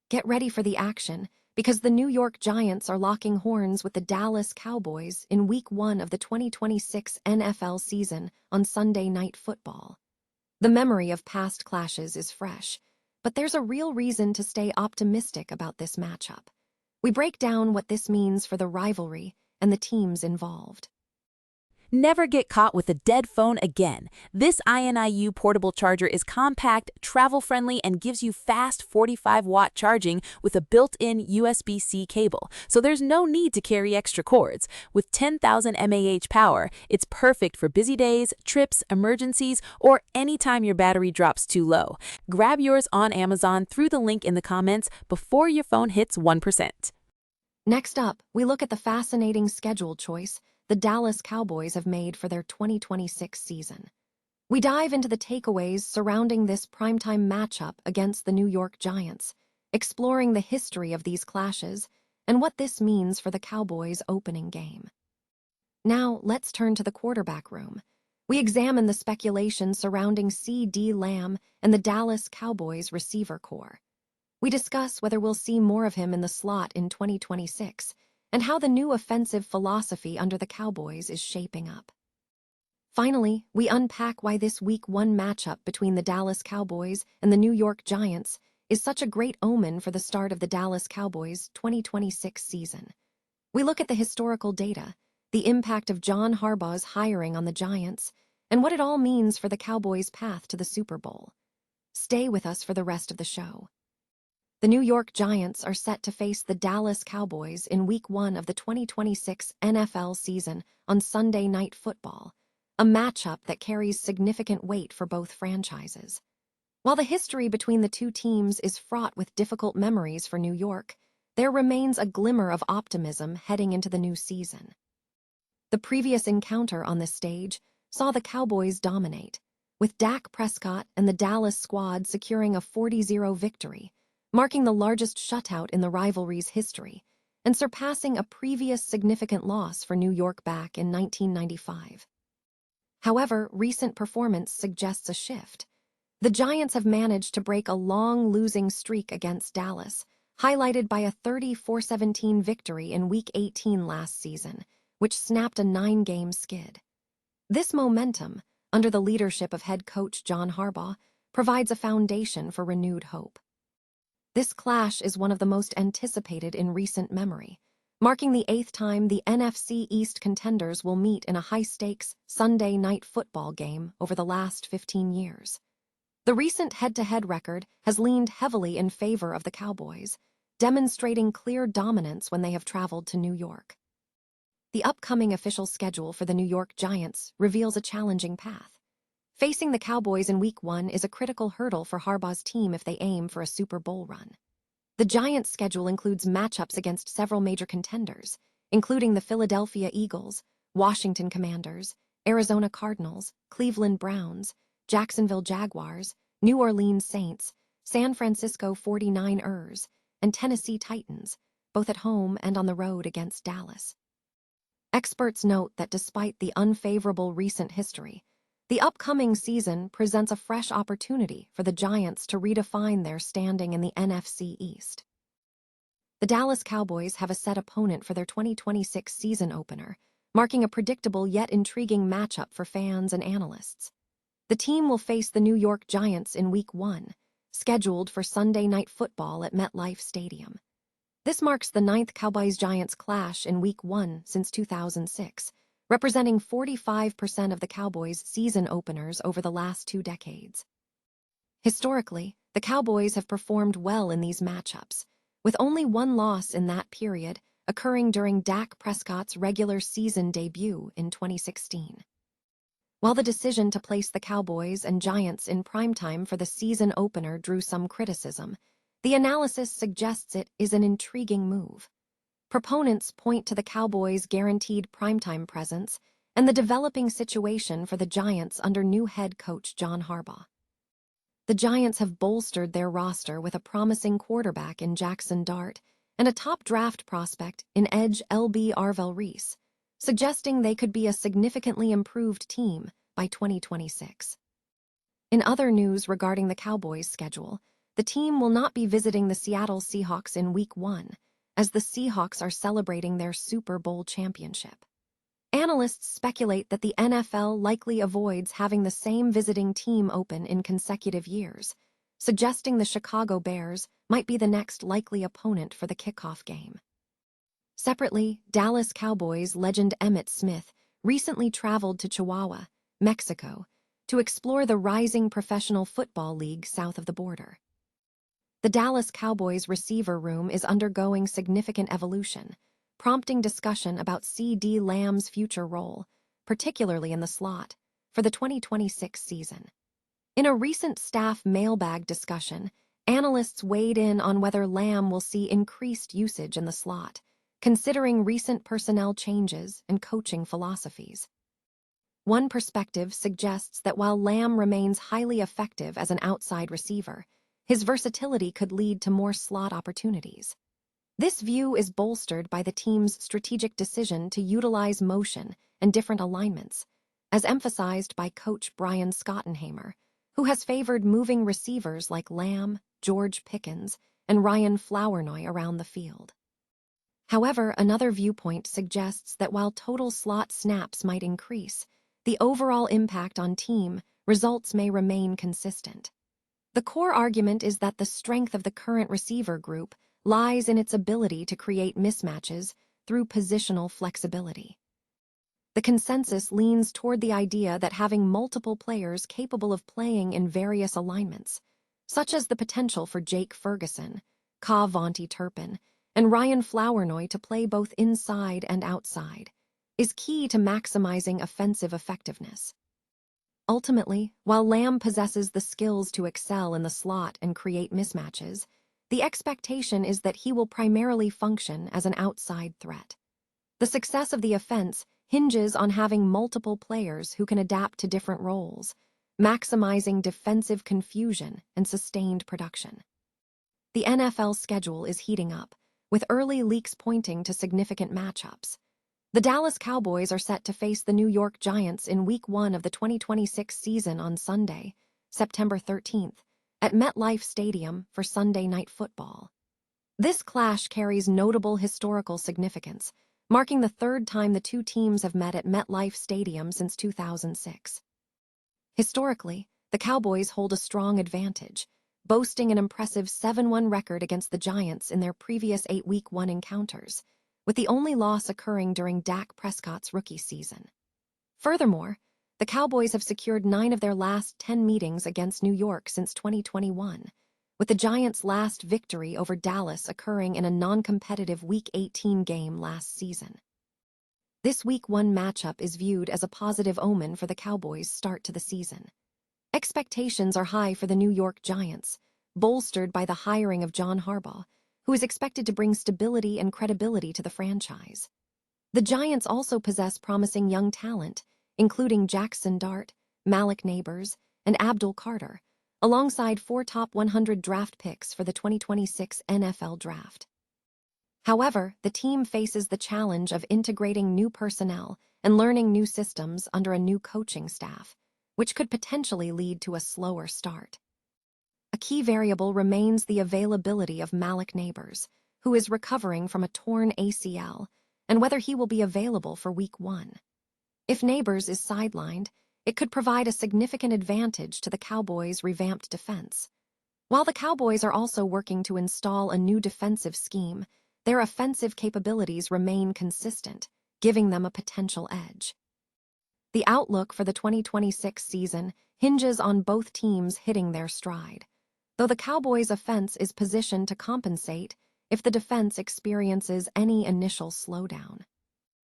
Get ready for the action, because the New York Giants are locking horns with the Dallas Cowboys in Week 1 of the 2026 NFL season on Sunday Night Football. The memory of past clashes is fresh, but there's a real reason to stay optimistic about this matchup. We break down what this means for the rivalry and the teams involved. Never get caught with a dead phone again. This INIU portable charger is compact, travel-friendly, and gives you fast 45-watt charging with a built-in USB-C cable, so there's no need to carry extra cords. With 10,000 mAh power, it's perfect for busy days, trips, emergencies, or anytime your battery drops too low. Grab yours on Amazon through the link in the comments before your phone hits 1%. Next up, we look at the fascinating schedule choice the Dallas Cowboys have made for their 2026 season. We dive into the takeaways surrounding this primetime matchup against the New York Giants, exploring the history of these clashes and what this means for the Cowboys' opening game. Now, let's turn to the quarterback room. We examine the speculation surrounding CeeDee Lamb and the Dallas Cowboys receiver corps. We discuss whether we'll see more of him in the slot in 2026 and how the new offensive philosophy under the Cowboys is shaping up. Finally, we unpack why this Week 1 matchup between the Dallas Cowboys and the New York Giants is such a great omen for the start of the Dallas Cowboys' 2026 season. We look at the historical data, the impact of John Harbaugh's hiring on the Giants, and what it all means for the Cowboys' path to the Super Bowl. Stay with us for the rest of the show. The New York Giants are set to face the Dallas Cowboys in Week 1 of the 2026 NFL season on Sunday Night Football, a matchup that carries significant weight for both franchises. While the history between the two teams is fraught with difficult memories for New York, there remains a glimmer of optimism heading into the new season. The previous encounter on this stage saw the Cowboys dominate, with Dak Prescott and the Dallas squad securing a 40-0 victory, marking the largest shutout in the rivalry's history, and surpassing a previous significant loss for New York back in 1995. However, recent performance suggests a shift. The Giants have managed to break a long losing streak against Dallas, highlighted by a 34-17 victory in Week 18 last season, which snapped a 9-game skid. This momentum, under the leadership of head coach John Harbaugh, provides a foundation for renewed hope. This clash is one of the most anticipated in recent memory, marking the 8th time the NFC East contenders will meet in a high-stakes Sunday Night Football game over the last 15 years. The recent head-to-head record has leaned heavily in favor of the Cowboys, demonstrating clear dominance when they have traveled to New York. The upcoming official schedule for the New York Giants reveals a challenging path. Facing the Cowboys in Week 1 is a critical hurdle for Harbaugh's team if they aim for a Super Bowl run. The Giants' schedule includes matchups against several major contenders, including the Philadelphia Eagles, Washington Commanders, Arizona Cardinals, Cleveland Browns, Jacksonville Jaguars, New Orleans Saints, San Francisco 49ers, and Tennessee Titans, both at home and on the road against Dallas. Experts note that despite the unfavorable recent history, the upcoming season presents a fresh opportunity for the Giants to redefine their standing in the NFC East. The Dallas Cowboys have a set opponent for their 2026 season opener, marking a predictable yet intriguing matchup for fans and analysts. The team will face the New York Giants in Week 1, scheduled for Sunday Night Football at MetLife Stadium. This marks the 9th Cowboys-Giants clash in Week 1 since 2006, representing 45% of the Cowboys' season openers over the last 2 decades. Historically, the Cowboys have performed well in these matchups, with only one loss in that period occurring during Dak Prescott's regular season debut in 2016. While the decision to place the Cowboys and Giants in primetime for the season opener drew some criticism, the analysis suggests it is an intriguing move. Proponents point to the Cowboys' guaranteed primetime presence and the developing situation for the Giants under new head coach John Harbaugh. The Giants have bolstered their roster with a promising quarterback in Jackson Dart and a top draft prospect in edge LB Arvell-Reese, suggesting they could be a significantly improved team by 2026. In other news regarding the Cowboys' schedule, the team will not be visiting the Seattle Seahawks in Week 1, as the Seahawks are celebrating their Super Bowl championship. Analysts speculate that the NFL likely avoids having the same visiting team open in consecutive years, suggesting the Chicago Bears might be the next likely opponent for the kickoff game. Separately, Dallas Cowboys legend Emmitt Smith recently traveled to Chihuahua, Mexico, to explore the rising professional football league south of the border. The Dallas Cowboys receiver room is undergoing significant evolution, prompting discussion about CeeDee Lamb's future role, particularly in the slot, for the 2026 season. In a recent staff mailbag discussion, analysts weighed in on whether Lamb will see increased usage in the slot, considering recent personnel changes and coaching philosophies. One perspective suggests that while Lamb remains highly effective as an outside receiver, his versatility could lead to more slot opportunities. This view is bolstered by the team's strategic decision to utilize motion and different alignments, as emphasized by coach Brian Schottenheimer, who has favored moving receivers like Lamb, George Pickens, and Ryan Flournoy around the field. However, another viewpoint suggests that while total slot snaps might increase, the overall impact on team results may remain consistent. The core argument is that the strength of the current receiver group lies in its ability to create mismatches through positional flexibility. The consensus leans toward the idea that having multiple players capable of playing in various alignments, such as the potential for Jake Ferguson, Vontae Turpin, and Ryan Flournoy to play both inside and outside, is key to maximizing offensive effectiveness. Ultimately, while Lamb possesses the skills to excel in the slot and create mismatches, the expectation is that he will primarily function as an outside threat. The success of the offense hinges on having multiple players who can adapt to different roles, maximizing defensive confusion and sustained production. The NFL schedule is heating up, with early leaks pointing to significant matchups. The Dallas Cowboys are set to face the New York Giants in Week 1 of the 2026 season on Sunday, September 13th, at MetLife Stadium for Sunday Night Football. This clash carries notable historical significance, marking the third time the two teams have met at MetLife Stadium since 2006. Historically, the Cowboys hold a strong advantage, boasting an impressive 7-1 record against the Giants in their previous 8 Week 1 encounters, with the only loss occurring during Dak Prescott's rookie season. Furthermore, the Cowboys have secured 9 of their last 10 meetings against New York since 2021, with the Giants' last victory over Dallas occurring in a non-competitive Week 18 game last season. This Week 1 matchup is viewed as a positive omen for the Cowboys' start to the season. Expectations are high for the New York Giants, bolstered by the hiring of John Harbaugh, who is expected to bring stability and credibility to the franchise. The Giants also possess promising young talent, including Jackson Dart, Malik Nabers, and Abdul Carter, alongside 4 top 100 draft picks for the 2026 NFL Draft. However, the team faces the challenge of integrating new personnel and learning new systems under a new coaching staff, which could potentially lead to a slower start. A key variable remains the availability of Malik Nabers, who is recovering from a torn ACL, and whether he will be available for Week 1. If Nabers is sidelined, it could provide a significant advantage to the Cowboys' revamped defense. While the Cowboys are also working to install a new defensive scheme, their offensive capabilities remain consistent, giving them a potential edge. The outlook for the 2026 season hinges on both teams hitting their stride, though the Cowboys' offense is positioned to compensate if the defense experiences any initial slowdown.